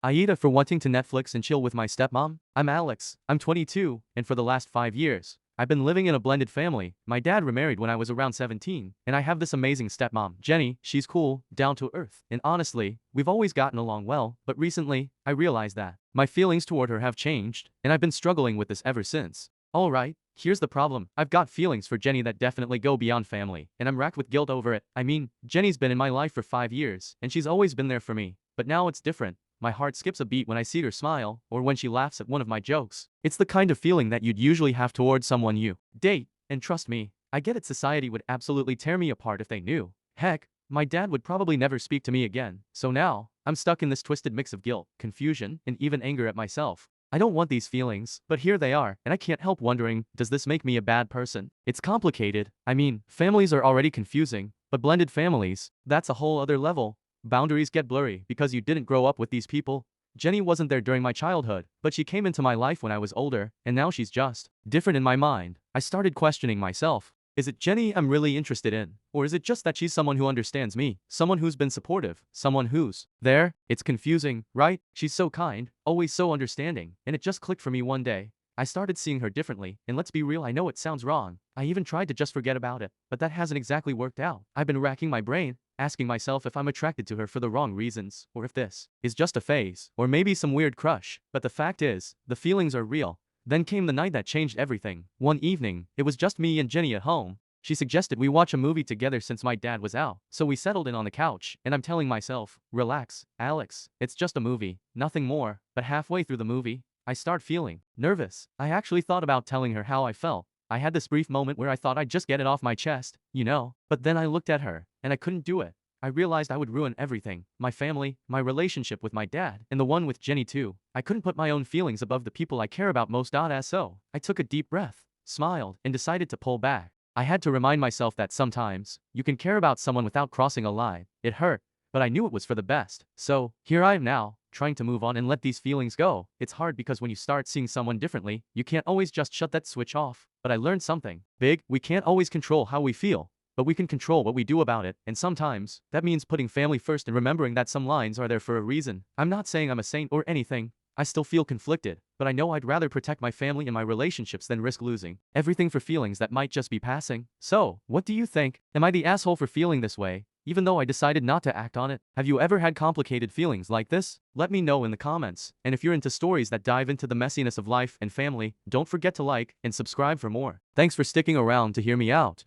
AITA for wanting to Netflix and chill with my stepmom. I'm Alex, I'm 22, and for the last 5 years, I've been living in a blended family. My dad remarried when I was around 17, and I have this amazing stepmom, Jenny. She's cool, down to earth, and honestly, we've always gotten along well, but recently, I realized that my feelings toward her have changed, and I've been struggling with this ever since. Alright, here's the problem. I've got feelings for Jenny that definitely go beyond family, and I'm racked with guilt over it. I mean, Jenny's been in my life for 5 years, and she's always been there for me, but now it's different. My heart skips a beat when I see her smile, or when she laughs at one of my jokes. It's the kind of feeling that you'd usually have towards someone you date, and trust me, I get it, society would absolutely tear me apart if they knew. Heck, my dad would probably never speak to me again, so now, I'm stuck in this twisted mix of guilt, confusion, and even anger at myself. I don't want these feelings, but here they are, and I can't help wondering, does this make me a bad person? It's complicated. I mean, families are already confusing, but blended families, that's a whole other level. Boundaries get blurry because you didn't grow up with these people. Jenny wasn't there during my childhood, but she came into my life when I was older, and now she's just different in my mind. I started questioning myself. Is it Jenny I'm really interested in? Or is it just that she's someone who understands me? Someone who's been supportive? Someone who's there? It's confusing, right? She's so kind, always so understanding, and it just clicked for me one day. I started seeing her differently, and let's be real, I know it sounds wrong. I even tried to just forget about it, but that hasn't exactly worked out. I've been racking my brain, asking myself if I'm attracted to her for the wrong reasons, or if this is just a phase, or maybe some weird crush. But the fact is, the feelings are real. Then came the night that changed everything. One evening, it was just me and Jenny at home. She suggested we watch a movie together since my dad was out, so we settled in on the couch, and I'm telling myself, relax, Alex, it's just a movie, nothing more. But halfway through the movie, I start feeling nervous. I actually thought about telling her how I felt. I had this brief moment where I thought I'd just get it off my chest, you know. But then I looked at her, and I couldn't do it. I realized I would ruin everything. My family, my relationship with my dad, and the one with Jenny too. I couldn't put my own feelings above the people I care about most. So, I took a deep breath, smiled, and decided to pull back. I had to remind myself that sometimes, you can care about someone without crossing a line. It hurt, but I knew it was for the best. So, here I am now, trying to move on and let these feelings go. It's hard because when you start seeing someone differently, you can't always just shut that switch off. But I learned something big. We can't always control how we feel, but we can control what we do about it, and sometimes, that means putting family first and remembering that some lines are there for a reason. I'm not saying I'm a saint or anything. I still feel conflicted, but I know I'd rather protect my family and my relationships than risk losing everything for feelings that might just be passing. So, what do you think? Am I the asshole for feeling this way, even though I decided not to act on it? Have you ever had complicated feelings like this? Let me know in the comments. And if you're into stories that dive into the messiness of life and family, don't forget to like and subscribe for more. Thanks for sticking around to hear me out.